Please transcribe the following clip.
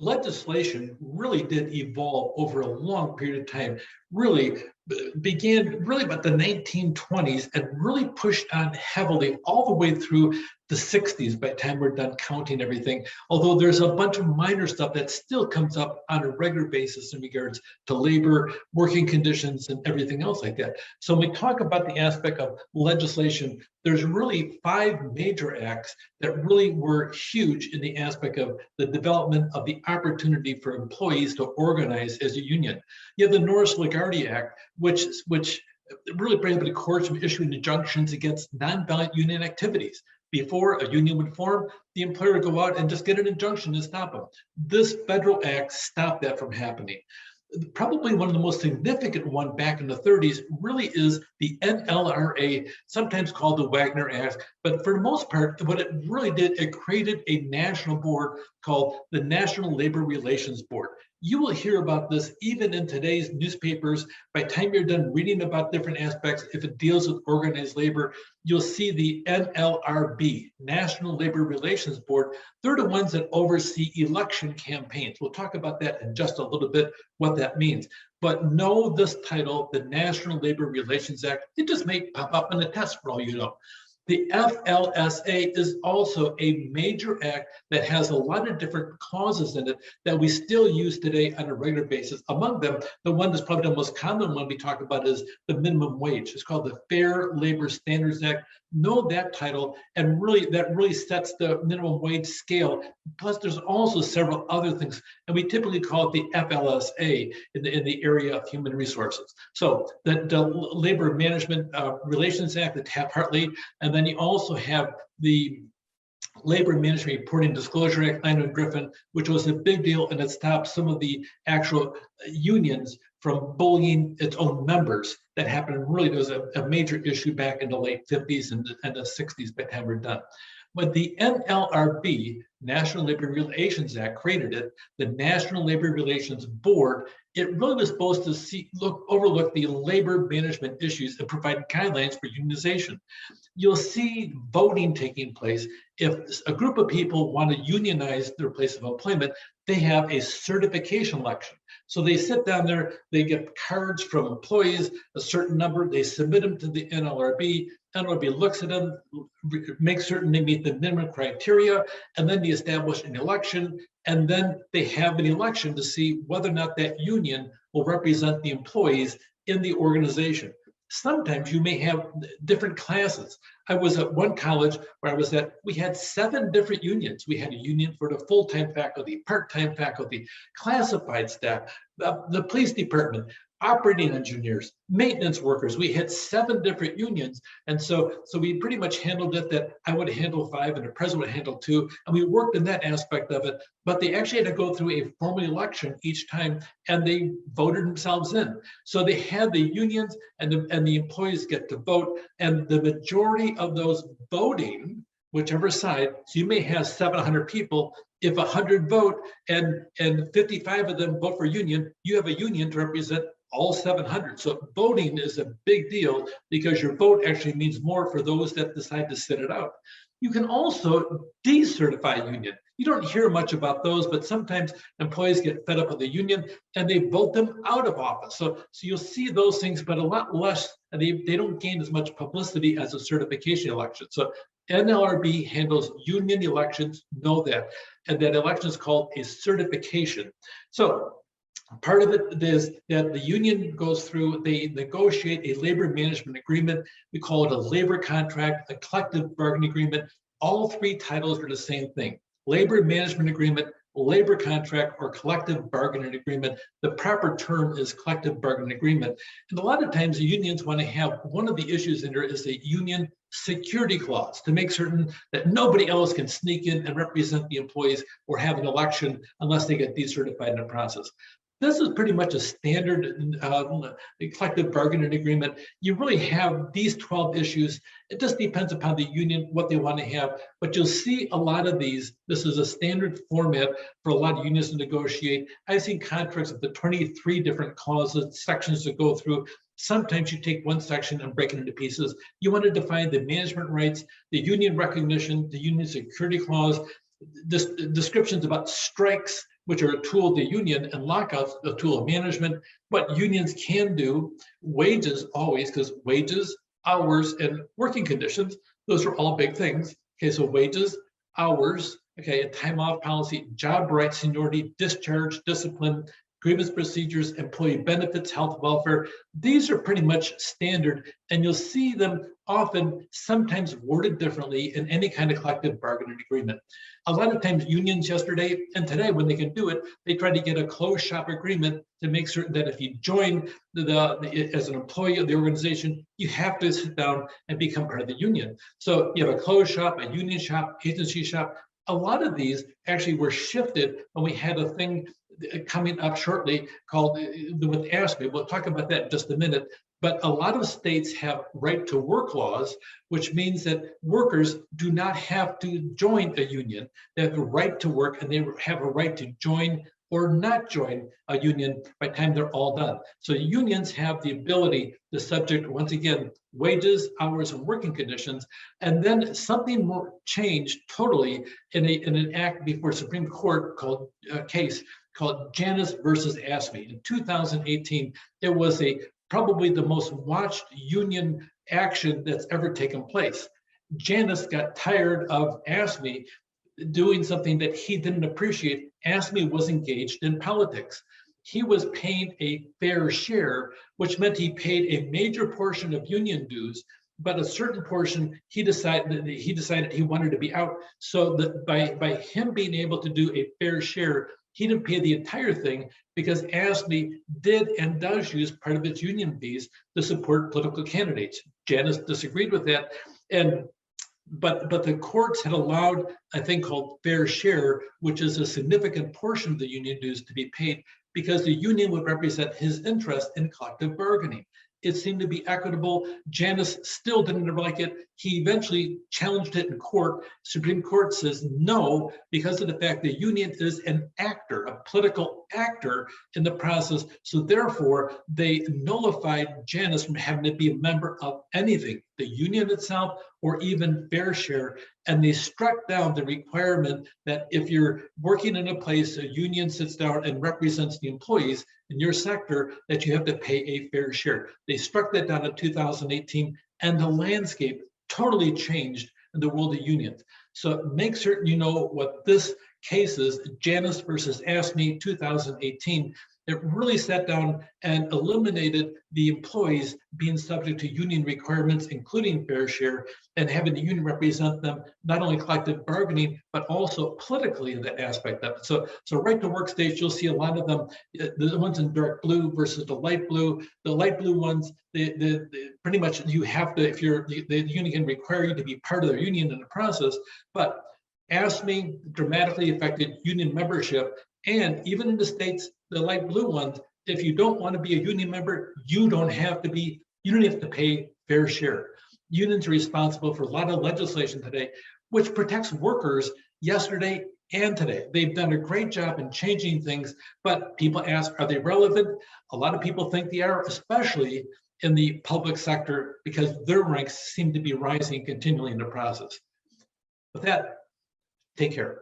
legislation really did evolve over a long period of time, really began really about the 1920s and really pushed on heavily all the way through the 60s by the time we're done counting everything. Although there's a bunch of minor stuff that still comes up on a regular basis in regards to labor, working conditions, and everything else like that. So when we talk about the aspect of legislation, there's really 5 major acts that really were huge in the aspect of the development of the opportunity for employees to organize as a union. You have the Norris-LaGarde Act, which really prohibited courts from issuing injunctions against nonviolent union activities. Before a union would form, the employer would go out and just get an injunction to stop them. This federal act stopped that from happening. Probably one of the most significant one back in the 30s really is the NLRA, sometimes called the Wagner Act. But for the most part, what it really did, it created a national board called the National Labor Relations Board. You will hear about this even in today's newspapers. By the time you're done reading about different aspects, if it deals with organized labor, you'll see the NLRB, National Labor Relations Board. They're the ones that oversee election campaigns. We'll talk about that in just a little bit, what that means. But know this title, the National Labor Relations Act, it just may pop up in the test for all you know. The FLSA is also a major act that has a lot of different clauses in it that we still use today on a regular basis. Among them, the one that's probably the most common one we talk about is the minimum wage. It's called the Fair Labor Standards Act. Know that title, and really that really sets the minimum wage scale. Plus, there's also several other things, and we typically call it the FLSA in the area of human resources. So the Labor Management Relations Act, the Taft-Hartley, and then you also have the Labor Management Reporting Disclosure Act, Langland-Griffin, which was a big deal, and it stopped some of the actual unions from bullying its own members. That happened. Really, there was a major issue back in the late 50s and the 60s by the time we're done. But the NLRB, National Labor Relations Act, created it, the National Labor Relations Board. It really was supposed to overlook the labor management issues and provide guidelines for unionization. You'll see voting taking place. If a group of people want to unionize their place of employment, they have a certification election. So they sit down there, they get cards from employees, a certain number, they submit them to the NLRB. NLRB looks at them, makes certain they meet the minimum criteria, and then they establish an election, and then they have an election to see whether or not that union will represent the employees in the organization. Sometimes you may have different classes. I was at one college where I was at, we had 7 different unions. We had a union for the full-time faculty, part-time faculty, classified staff, the police department, operating engineers, maintenance workers. We had 7 different unions. And so we pretty much handled it that I would handle 5 and the president would handle 2. And we worked in that aspect of it, but they actually had to go through a formal election each time, and they voted themselves in. So they had the unions and the employees get to vote, and the majority of those voting, whichever side, so you may have 700 people, if 100 vote and 55 of them vote for union, you have a union to represent all 700. So voting is a big deal because your vote actually means more for those that decide to sit it out. You can also decertify a union. You don't hear much about those, but sometimes employees get fed up with the union and they vote them out of office. So you'll see those things, but a lot less, and they don't gain as much publicity as a certification election. So NLRB handles union elections, know that, and that election is called a certification. So part of it is that the union goes through, they negotiate a labor management agreement. We call it a labor contract, a collective bargaining agreement. All 3 titles are the same thing: labor management agreement, labor contract, or collective bargaining agreement. The proper term is collective bargaining agreement. And a lot of times the unions want to have, one of the issues in there is a union security clause to make certain that nobody else can sneak in and represent the employees or have an election unless they get decertified in the process. This is pretty much a standard collective bargaining agreement. You really have these 12 issues. It just depends upon the union, what they want to have, but you'll see a lot of these. This is a standard format for a lot of unions to negotiate. I've seen contracts with the 23 different clauses, sections to go through. Sometimes you take one section and break it into pieces. You want to define the management rights, the union recognition, the union security clause, descriptions about strikes, which are a tool of the union, and lockouts, a tool of management. What unions can do, wages always, because wages, hours, and working conditions, those are all big things. Okay, so wages, hours, okay, a time off policy, job rights, seniority, discharge, discipline, grievance procedures, employee benefits, health, welfare. These are pretty much standard, and you'll see them often, sometimes worded differently in any kind of collective bargaining agreement. A lot of times unions yesterday and today, when they can do it, they try to get a closed shop agreement to make certain that if you join as an employee of the organization, you have to sit down and become part of the union. So you have a closed shop, a union shop, agency shop. A lot of these actually were shifted when we had a thing coming up shortly called with AFSCME. We'll talk about that in just a minute. But a lot of states have right to work laws, which means that workers do not have to join a union. They have a right to work, and they have a right to join or not join a union by the time they're all done. So unions have the ability to subject, once again, wages, hours, and working conditions. And then something more changed totally in an act before Supreme Court called case called Janus versus AFSCME. In 2018, it was probably the most watched union action that's ever taken place. Janus got tired of AFSCME doing something that he didn't appreciate. AFSCME was engaged in politics. He was paying a fair share, which meant he paid a major portion of union dues, but a certain portion he decided he wanted to be out. So that by him being able to do a fair share, he didn't pay the entire thing, because AFSCME did and does use part of its union fees to support political candidates. Janus disagreed with that, but the courts had allowed a thing called fair share, which is a significant portion of the union dues to be paid, because the union would represent his interest in collective bargaining. It seemed to be equitable. Janus still didn't like it. He eventually challenged it in court. Supreme Court says no, because of the fact the union is an actor, a political actor in the process. So therefore, they nullified Janus from having to be a member of anything, the union itself, or even fair share. And they struck down the requirement that if you're working in a place, a union sits down and represents the employees in your sector, that you have to pay a fair share. They struck that down in 2018, and the landscape totally changed in the world of unions. So make certain you know what this case is, Janus versus AFSCME 2018. It really sat down and eliminated the employees being subject to union requirements, including fair share, and having the union represent them, not only collective bargaining, but also politically in that aspect of it. So right to work states, you'll see a lot of them, the ones in dark blue versus the light blue. The light blue ones, pretty much you have to, if you're, the union can require you to be part of their union in the process, but AFSCME dramatically affected union membership. And even in the states, the light blue ones, if you don't want to be a union member, you don't have to pay fair share. Unions are responsible for a lot of legislation today, which protects workers yesterday and today. They've done a great job in changing things, but people ask, are they relevant? A lot of people think they are, especially in the public sector, because their ranks seem to be rising continually in the process. With that, take care.